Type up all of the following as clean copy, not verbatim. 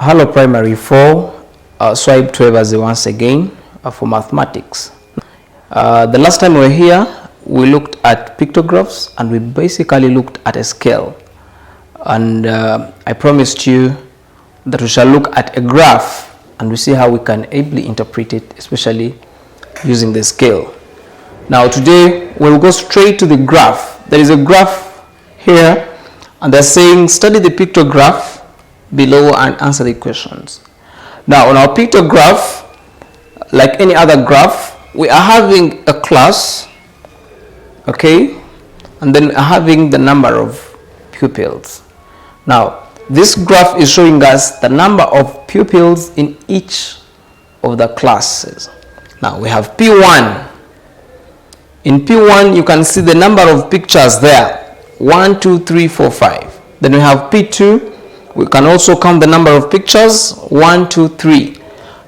Hello Primary 4, Swaibu once again for mathematics. The last time we were here, we looked at pictographs and we basically looked at a scale. And I promised you that we shall look at a graph and we see how we can ably interpret it, especially using the scale. Now today we'll go straight to the graph. There is a graph here and they're saying study the pictograph below and answer the questions. Now on our pictograph, like any other graph, we are having a class, okay, and then having the number of pupils. Now this graph is showing us the number of pupils in each of the classes. Now we have P1. In P1 you can see the number of pictures there, 1, 2, 3, 4, 5. Then we have P2. We can also count the number of pictures, 1, 2, 3.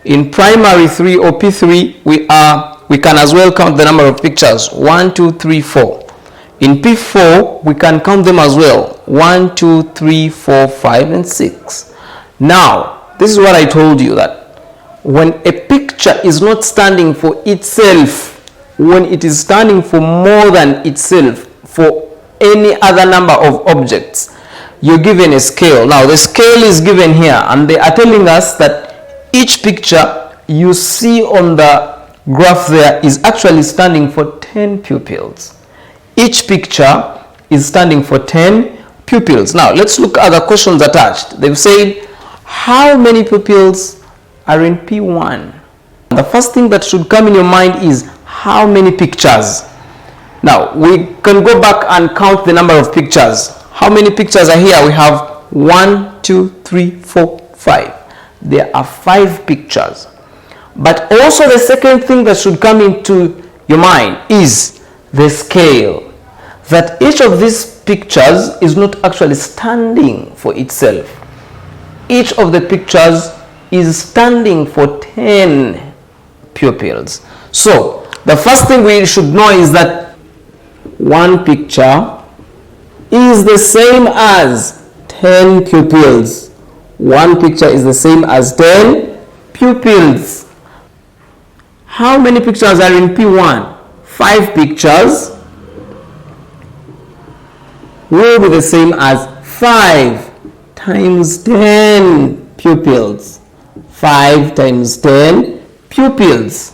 In primary 3 or P3, we can as well count the number of pictures, 1, 2, 3, 4. In P4, we can count them as well, 1, 2, 3, 4, 5, and 6. Now, this is what I told you, that when a picture is not standing for itself, when it is standing for more than itself, for any other number of objects, you're given a scale. Now the scale is given here and they are telling us that each picture you see on the graph there is actually standing for 10 pupils. Each picture is standing for 10 pupils. Now let's look at the questions attached. They've said how many pupils are in P1. The first thing that should come in your mind is how many pictures. Now we can go back and count the number of pictures. How many pictures are here? We have 1, 2, 3, 4, 5. There are 5 pictures. But also the second thing that should come into your mind is the scale. That each of these pictures is not actually standing for itself. Each of the pictures is standing for 10 pupils. So the first thing we should know is that one picture is the same as 10 pupils. One picture is the same as 10 pupils. How many pictures are in P1? 5 pictures will be the same as 5 times 10 pupils. 5 times 10 pupils.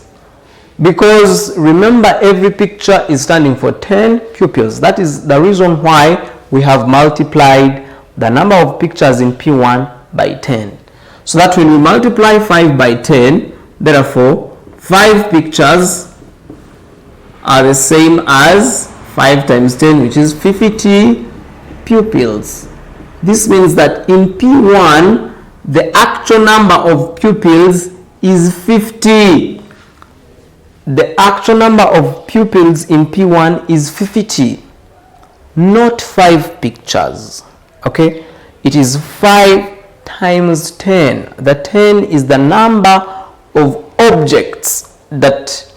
Because remember, every picture is standing for 10 pupils. That is the reason why we have multiplied the number of pictures in P1 by 10. So that when we multiply 5 by 10, therefore 5 pictures are the same as 5 times 10, which is 50 pupils. This means that in P1, the actual number of pupils is 50. The actual number of pupils in P1 is 50, not 5 pictures. Okay, it is 5 times 10. The 10 is the number of objects that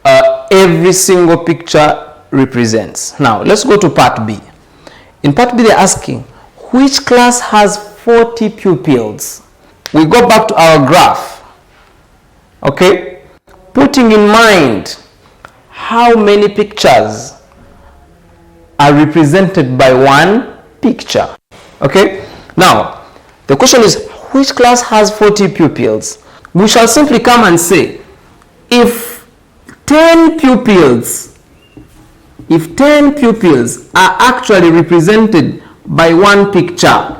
every single picture represents. Now let's go to part B. In part B they're asking which class has 40 pupils. We go back to our graph. Okay, putting in mind how many pictures are represented by one picture. Okay, now the question is which class has 40 pupils? We shall simply come and say if 10 pupils are actually represented by one picture,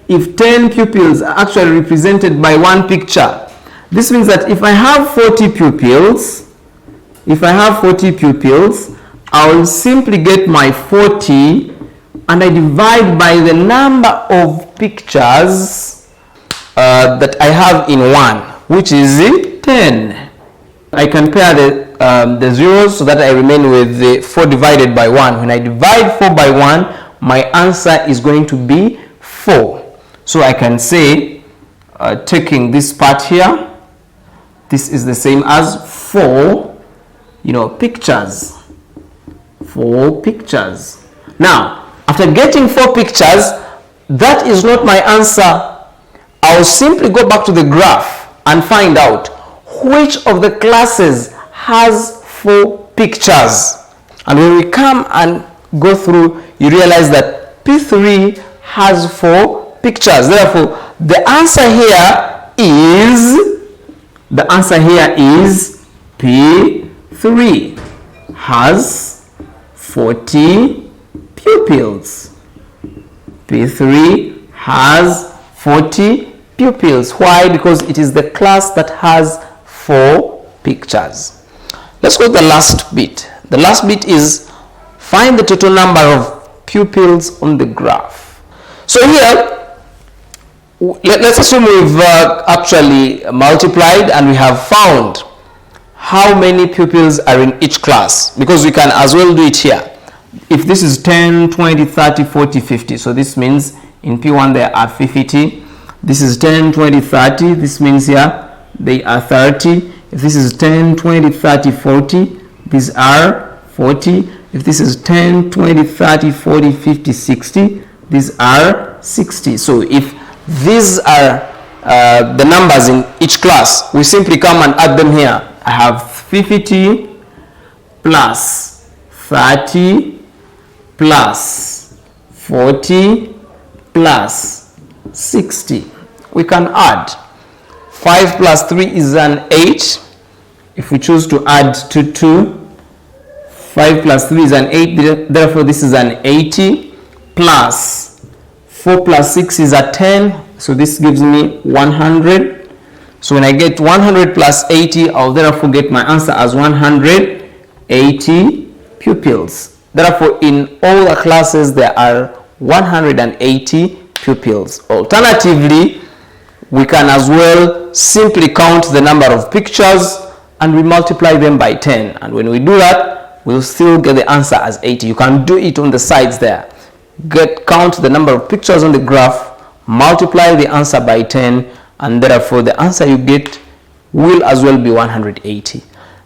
if 10 pupils are actually represented by one picture, this means that if I have 40 pupils, I will simply get my 40 and I divide by the number of pictures that I have in one, which is 10. I can pair the zeros so that I remain with the 4 divided by 1. When I divide 4 by 1, my answer is going to be 4. So I can say, taking this part here, this is the same as 4, pictures. 4 pictures. Now, after getting 4 pictures, that is not my answer. I'll simply go back to the graph and find out which of the classes has 4 pictures. And when we come and go through, you realize that P3 has 4 pictures. Therefore, the answer here is P3 has 40 pupils. P3 has 40 pupils. Why? Because it is the class that has 4 pictures. Let's go to the last bit. The last bit is find the total number of pupils on the graph. So here, let's assume we've actually multiplied and we have found how many pupils are in each class, because we can as well do it here. If this is 10, 20, 30, 40, 50, so this means in P1 there are 50. This is 10, 20, 30, this means here they are 30. If this is 10, 20, 30, 40, these are 40. If this is 10, 20, 30, 40, 50, 60, these are 60. So if these are the numbers in each class, we simply come and add them here. I have 50 plus 30 plus 40 plus 60. We can add. 5 plus 3 is an 8. If we choose to add to 2, 5 plus 3 is an 8. Therefore, this is an 80 plus 4 plus 6 is a 10. So this gives me 100. So when I get 100 plus 80, I'll therefore get my answer as 180 pupils. Therefore, in all the classes, there are 180 pupils. Alternatively, we can as well simply count the number of pictures and we multiply them by 10. And when we do that, we'll still get the answer as 80. You can do it on the sides there. Count the number of pictures on the graph, multiply the answer by 10, and therefore the answer you get will as well be 180.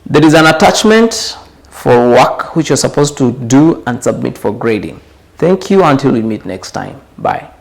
There is an attachment for work which you're supposed to do and submit for grading. Thank you until we meet next time. Bye.